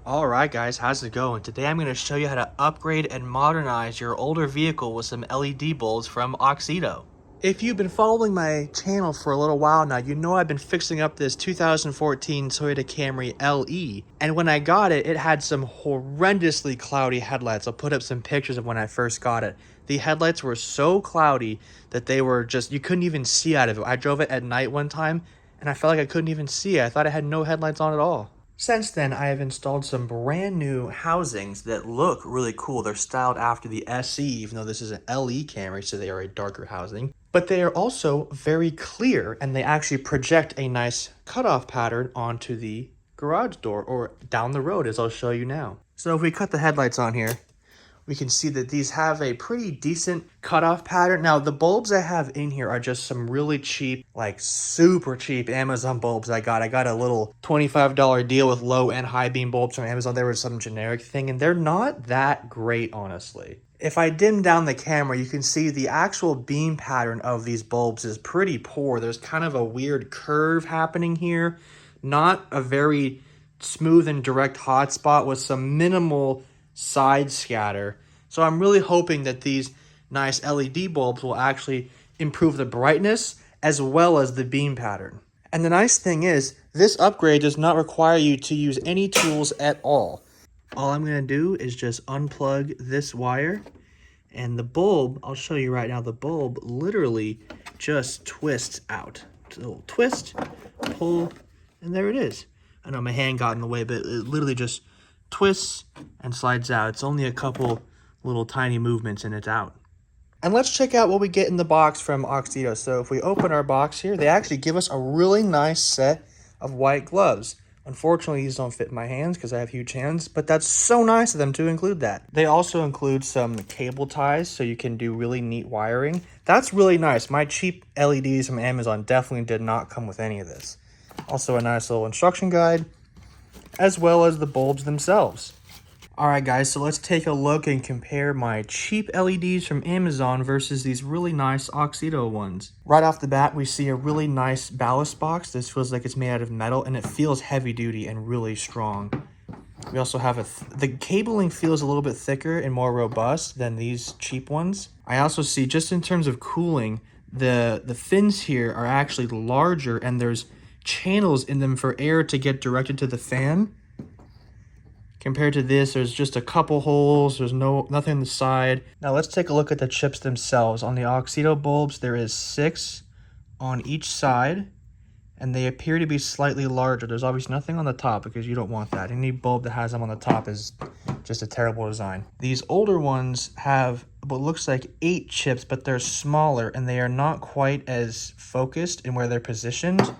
Alright guys, how's it going? Today I'm going to show you how to upgrade and modernize your older vehicle with some LED bulbs from Auxito. If you've been following my channel for a little while now, you know I've been fixing up this 2014 Toyota Camry LE. And when I got it, it had some horrendously cloudy headlights. I'll put up some pictures of when I first got it. The headlights were so cloudy that they were just, you couldn't even see out of it. I drove it at night one time and I felt like I couldn't even see it. I thought it had no headlights on at all. Since then, I have installed some brand new housings that look really cool. They're styled after the SE, even though this is an LE Camry, so they are a darker housing. But they are also very clear, and they actually project a nice cutoff pattern onto the garage door, or down the road, as I'll show you now. So if we cut the headlights on here, we can see that these have a pretty decent cutoff pattern. Now, the bulbs I have in here are just some really cheap, like super cheap Amazon bulbs I got. I got a little $25 deal with low and high beam bulbs from Amazon. There was some generic thing, and they're not that great, honestly. If I dim down the camera, you can see the actual beam pattern of these bulbs is pretty poor. There's kind of a weird curve happening here. Not a very smooth and direct hotspot with some minimal side scatter. So I'm really hoping that these nice LED bulbs will actually improve the brightness as well as the beam pattern. And the nice thing is, this upgrade does not require you to use any tools at all. All I'm going to do is just unplug this wire, and the bulb, I'll show you right now, the bulb literally just twists out. It's a little twist, pull, and there it is. I know my hand got in the way, but it literally just twists and slides out. It's only a couple little tiny movements and it's out. And let's check out what we get in the box from Auxito. So if we open our box here, they actually give us a really nice set of white gloves. Unfortunately, these don't fit in my hands because I have huge hands, but that's so nice of them to include that. They also include some cable ties so you can do really neat wiring. That's really nice. My cheap LEDs from Amazon definitely did not come with any of this. Also a nice little instruction guide, as well as the bulbs themselves. Alright guys, so let's take a look and compare my cheap LEDs from Amazon versus these really nice Auxito ones. Right off the bat, we see a really nice ballast box. This feels like it's made out of metal and it feels heavy duty and really strong. We also have the cabling feels a little bit thicker and more robust than these cheap ones. I also see, just in terms of cooling, the fins here are actually larger and there's channels in them for air to get directed to the fan. Compared to this, there's just a couple holes. There's nothing on the side. Now let's take a look at the chips themselves. On the Auxito bulbs, there is 6 on each side, and they appear to be slightly larger. There's obviously nothing on the top because you don't want that. Any bulb that has them on the top is just a terrible design. These older ones have what looks like 8 chips, but they're smaller and they are not quite as focused in where they're positioned.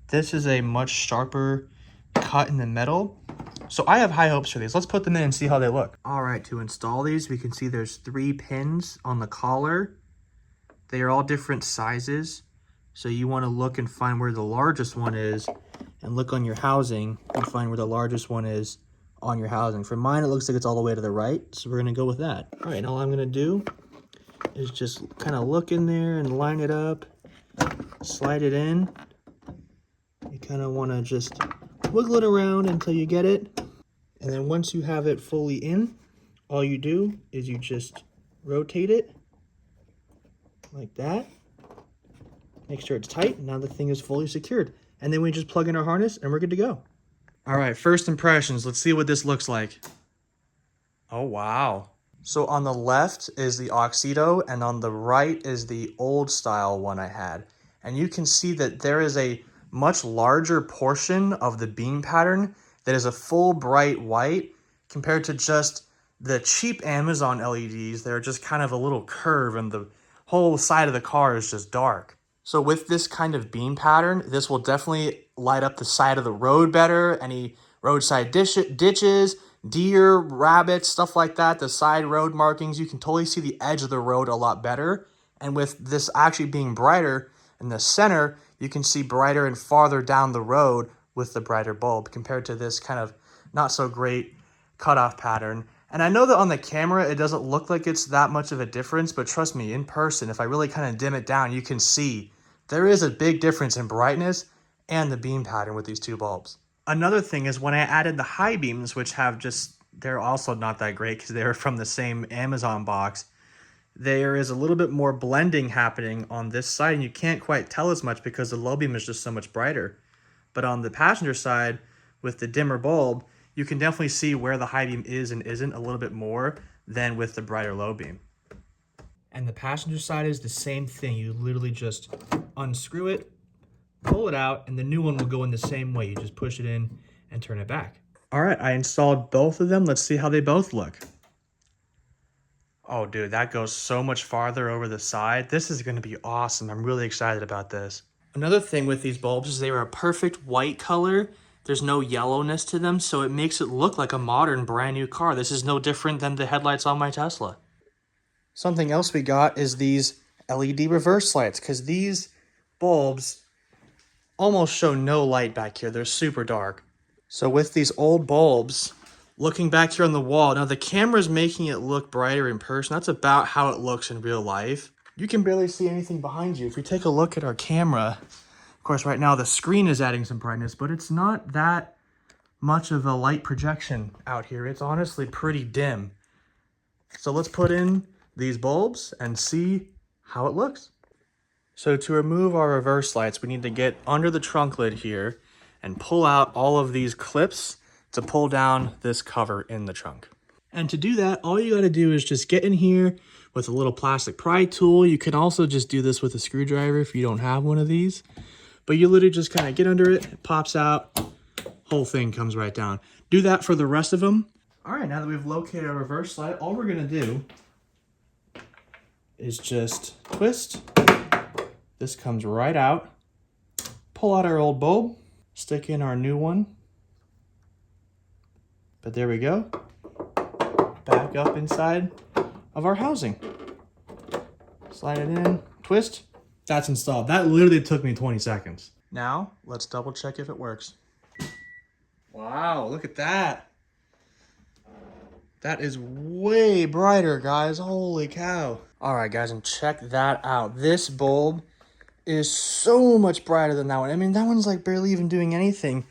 This is a much sharper cut in the metal. So I have high hopes for these. Let's put them in and see how they look. All right, to install these, we can see there's 3 pins on the collar. They are all different sizes. So you want to look and find where the largest one is and look on your housing and find where the largest one is on your housing. For mine, it looks like it's all the way to the right. So we're going to go with that. All right, all I'm going to do is just kind of look in there and line it up, slide it in. You kind of want to just wiggle it around until you get it. And then once you have it fully in, all you do is you just rotate it like that. Make sure it's tight. Now the thing is fully secured. And then we just plug in our harness and we're good to go. All right, first impressions. Let's see what this looks like. Oh, wow. So on the left is the Auxito and on the right is the old style one I had. And you can see that there is a much larger portion of the beam pattern that is a full bright white compared to just the cheap Amazon LEDs. They're just kind of a little curve and the whole side of the car is just dark. So with this kind of beam pattern, this will definitely light up the side of the road better. Any roadside ditches, deer, rabbits, stuff like that, the side road markings, you can totally see the edge of the road a lot better. And with this actually being brighter in the center, you can see brighter and farther down the road with the brighter bulb compared to this kind of not so great cutoff pattern. And I know that on the camera, it doesn't look like it's that much of a difference, but trust me, in person, if I really kind of dim it down, you can see there is a big difference in brightness and the beam pattern with these two bulbs. Another thing is when I added the high beams, which have just, they're also not that great because they're from the same Amazon box. There is a little bit more blending happening on this side, and you can't quite tell as much because the low beam is just so much brighter. But on the passenger side, with the dimmer bulb, you can definitely see where the high beam is and isn't a little bit more than with the brighter low beam. And the passenger side is the same thing. You literally just unscrew it, pull it out, and the new one will go in the same way. You just push it in and turn it back. All right, I installed both of them. Let's see how they both look. Oh, dude, that goes so much farther over the side. This is going to be awesome. I'm really excited about this. Another thing with these bulbs is they are a perfect white color. There's no yellowness to them, so it makes it look like a modern brand new car. This is no different than the headlights on my Tesla. Something else we got is these LED reverse lights, because these bulbs almost show no light back here. They're super dark. So with these old bulbs, looking back here on the wall, now the camera's making it look brighter in person. That's about how it looks in real life. You can barely see anything behind you. If we take a look at our camera, of course right now the screen is adding some brightness, but it's not that much of a light projection out here. It's honestly pretty dim. So let's put in these bulbs and see how it looks. So to remove our reverse lights, we need to get under the trunk lid here and pull out all of these clips to pull down this cover in the trunk. And to do that, all you gotta do is just get in here with a little plastic pry tool. You can also just do this with a screwdriver if you don't have one of these. But you literally just kind of get under it, it pops out, whole thing comes right down. Do that for the rest of them. All right, now that we've located our reverse light, all we're gonna do is just twist. This comes right out. Pull out our old bulb, stick in our new one. But there we go. Back up inside of our housing. Slide it in, twist. That's installed. That literally took me 20 seconds. Now, let's double check if it works. Wow, look at that. That is way brighter, guys. Holy cow. All right, guys, and check that out. This bulb is so much brighter than that one. I mean, that one's like barely even doing anything.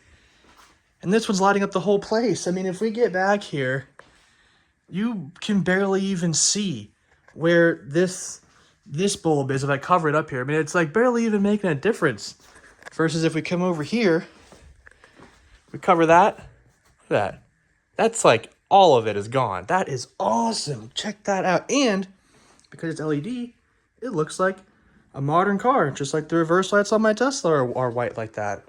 And this one's lighting up the whole place. I mean, if we get back here, you can barely even see where this bulb is if I cover it up here. I mean, it's like barely even making a difference. Versus if we come over here, we cover that, look at that. That's like all of it is gone. That is awesome. Check that out. And because it's LED, it looks like a modern car, just like the reverse lights on my Tesla are white like that.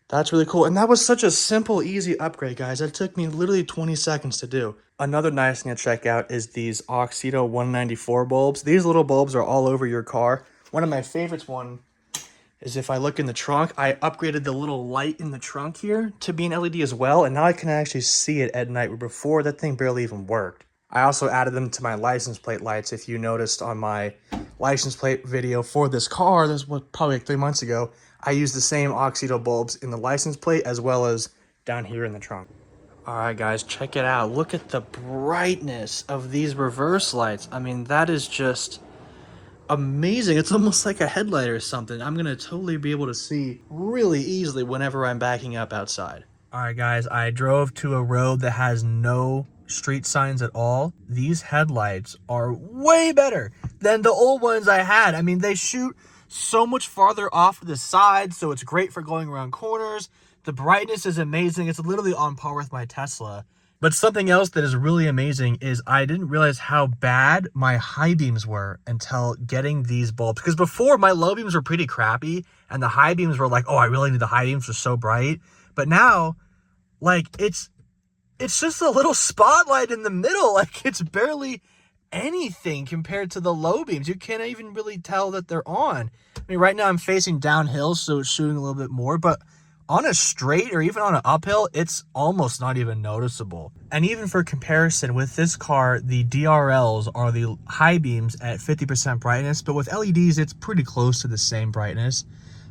That's really cool. And that was such a simple, easy upgrade, guys. That took me literally 20 seconds to do. Another nice thing to check out is these Auxito 194 bulbs. These little bulbs are all over your car. One of my favorites one is if I look in the trunk, I upgraded the little light in the trunk here to be an LED as well. And now I can actually see it at night, where before that thing barely even worked. I also added them to my license plate lights. If you noticed on my license plate video for this car, this was probably like 3 months ago, I used the same Auxito bulbs in the license plate as well as down here in the trunk. All right, guys, check it out. Look at the brightness of these reverse lights. I mean, that is just amazing. It's almost like a headlight or something. I'm gonna totally be able to see really easily whenever I'm backing up outside. All right, guys, I drove to a road that has no street signs at all. These headlights are way better than the old ones I had. I mean, they shoot so much farther off to the side, so it's great for going around corners. The brightness is amazing. It's literally on par with my Tesla. But something else that is really amazing is I didn't realize how bad my high beams were until getting these bulbs. Because before, my low beams were pretty crappy, and the high beams were like, oh, I really need the high beams, they're so bright. But now, like, it's just a little spotlight in the middle. Like, it's barely anything compared to the low beams. You can't even really tell that they're on. I mean, right now I'm facing downhill, so it's shooting a little bit more, but on a straight or even on an uphill, it's almost not even noticeable. And even for comparison, with this car, the DRLs are the high beams at 50% brightness, but with LEDs, it's pretty close to the same brightness.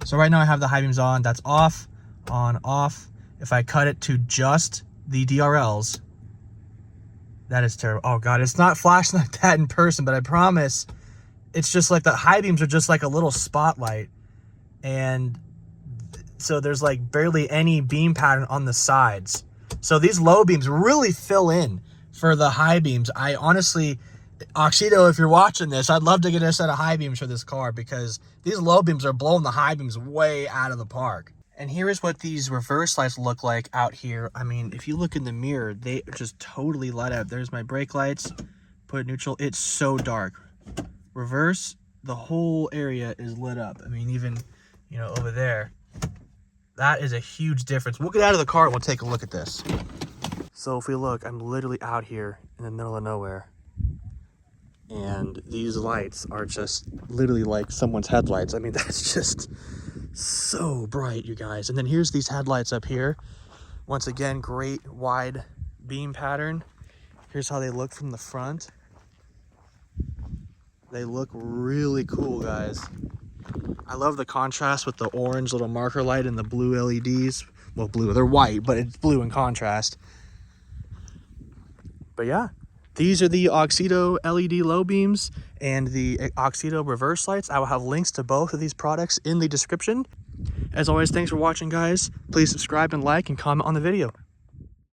So right now I have the high beams on, that's off, on, off. If I cut it to just the DRLs, that is terrible. Oh God, it's not flashing like that in person, but I promise it's just like the high beams are just like a little spotlight. And So there's like barely any beam pattern on the sides. So these low beams really fill in for the high beams. I honestly, Auxito, if you're watching this, I'd love to get a set of high beams for this car because these low beams are blowing the high beams way out of the park. And here is what these reverse lights look like out here. I mean, if you look in the mirror, they just totally light up. There's my brake lights, put neutral. It's so dark. Reverse, the whole area is lit up. I mean, even, you know, over there. That is a huge difference. We'll get out of the car and we'll take a look at this. So if we look, I'm literally out here in the middle of nowhere. And these lights are just literally like someone's headlights. I mean, that's just so bright, you guys. And then here's these headlights up here. Once again, great wide beam pattern. Here's how they look from the front. They look really cool, guys. I love the contrast with the orange little marker light and the blue LEDs. Well, blue, they're white, but it's blue in contrast. But yeah, these are the Auxito LED low beams and the Auxito reverse lights. I will have links to both of these products in the description. As always, thanks for watching, guys. Please subscribe and like and comment on the video.